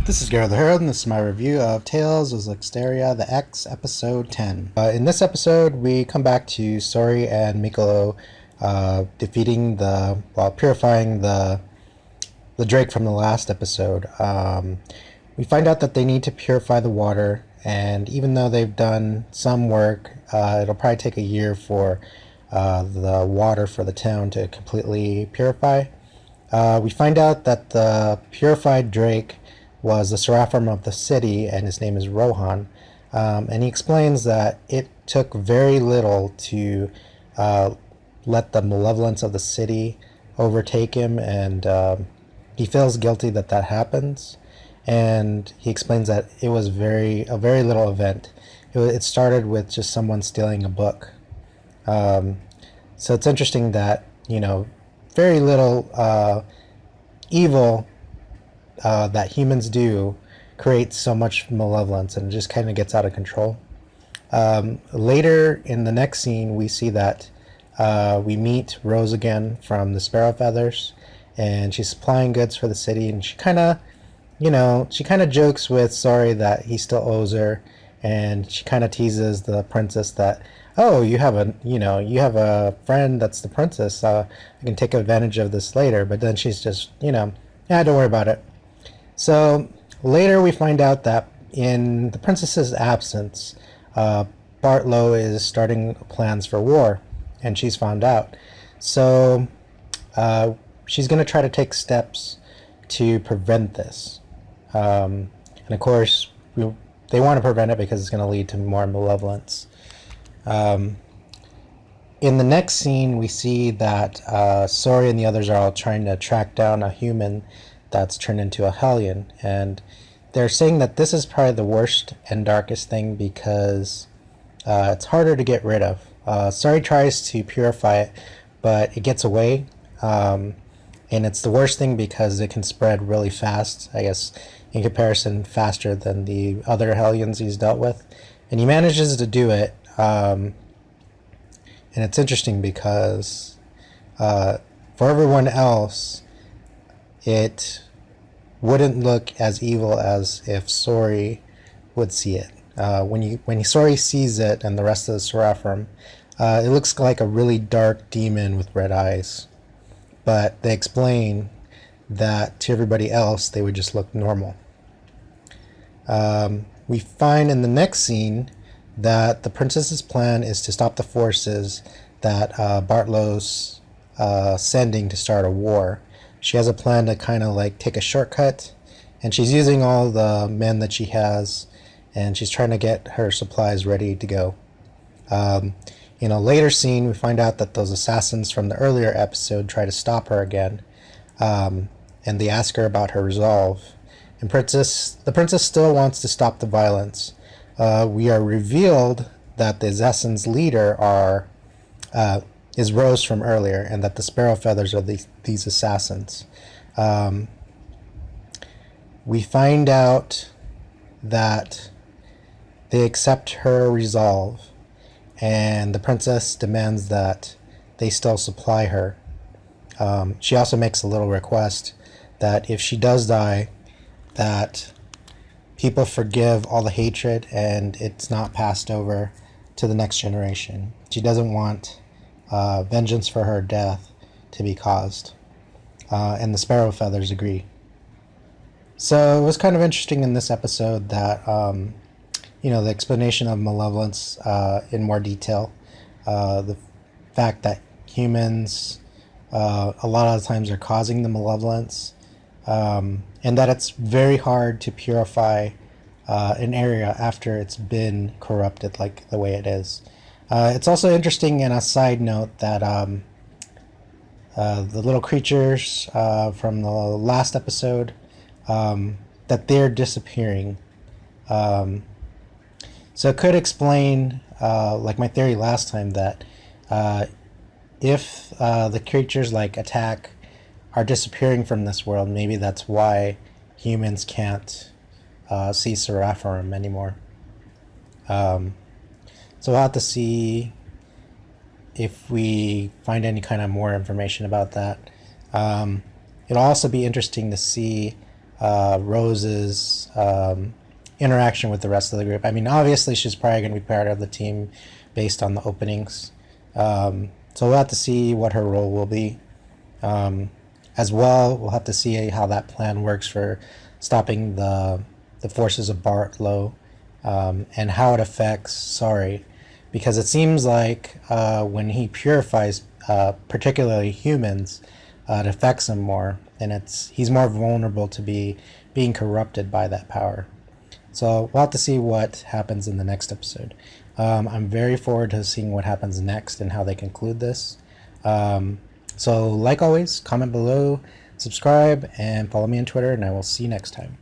This is GeroTheHero, and this is my review of Tales of Zestiria the X, Episode 10. In this episode, we come back to Sorey and MacLeod purifying the Drake from the last episode. We find out that they need to purify the water, and even though they've done some work, it'll probably take a year for the water for the town to completely purify. We find out that the purified Drake was the Seraphim of the city, and his name is Rohan. And he explains that it took very little to let the malevolence of the city overtake him, and he feels guilty that happens. And he explains that it was a very little event. It started with just someone stealing a book. So it's interesting that, very little evil that humans do creates so much malevolence, and it just kind of gets out of control. Later in the next scene, we see that we meet Rose again from the Sparrow Feathers, and she's supplying goods for the city, and she kind of jokes with Sorey that he still owes her, and she kind of teases the princess that, oh, you have a friend that's the princess, I can take advantage of this later. But then she's just, yeah, don't worry about it. So later we find out that in the princess's absence, Bartlow is starting plans for war, and she's found out. So she's going to try to take steps to prevent this. And of course, they want to prevent it because it's going to lead to more malevolence. In the next scene, we see that Sorey and the others are all trying to track down a human that's turned into a Hellion, and they're saying that this is probably the worst and darkest thing because it's harder to get rid of. Sorey tries to purify it, but it gets away, and it's the worst thing because it can spread really fast, I guess in comparison faster than the other Hellions he's dealt with, and he manages to do it. And it's interesting because for everyone else, it wouldn't look as evil as if Sorey would see it. When Sorey sees it and the rest of the Seraphim, it looks like a really dark demon with red eyes. But they explain that to everybody else, they would just look normal. We find in the next scene that the princess's plan is to stop the forces that Bartlow's sending to start a war. She has a plan to kind of like take a shortcut, and she's using all the men that she has, and she's trying to get her supplies ready to go. In a later scene, we find out that those assassins from the earlier episode try to stop her again, and they ask her about her resolve. And the princess still wants to stop the violence. We are revealed that the Zestin's leader is Rose from earlier, and that the Sparrow Feathers are these assassins. We find out that they accept her resolve, and the princess demands that they still supply her. She also makes a little request that if she does die, that people forgive all the hatred and it's not passed over to the next generation. She doesn't want vengeance for her death to be caused. And the Sparrow Feathers agree. So it was kind of interesting in this episode that, the explanation of malevolence in more detail. The fact that humans a lot of the times are causing the malevolence. And that it's very hard to purify an area after it's been corrupted like the way it is. It's also interesting in a side note that the little creatures from the last episode, that they're disappearing. So it could explain, like my theory last time, that if the creatures are disappearing from this world, maybe that's why humans can't see Seraphim anymore. So we'll have to see if we find any kind of more information about that. It'll also be interesting to see Rose's interaction with the rest of the group. I mean, obviously she's probably going to be part of the team based on the openings. So we'll have to see what her role will be. As well, we'll have to see how that plan works for stopping the forces of Bartlow, and how it affects Sorey. Because it seems like when he purifies particularly humans, it affects him more, and he's more vulnerable to being corrupted by that power. So we'll have to see what happens in the next episode. I'm very forward to seeing what happens next and how they conclude this. So like always, comment below, subscribe, and follow me on Twitter, and I will see you next time.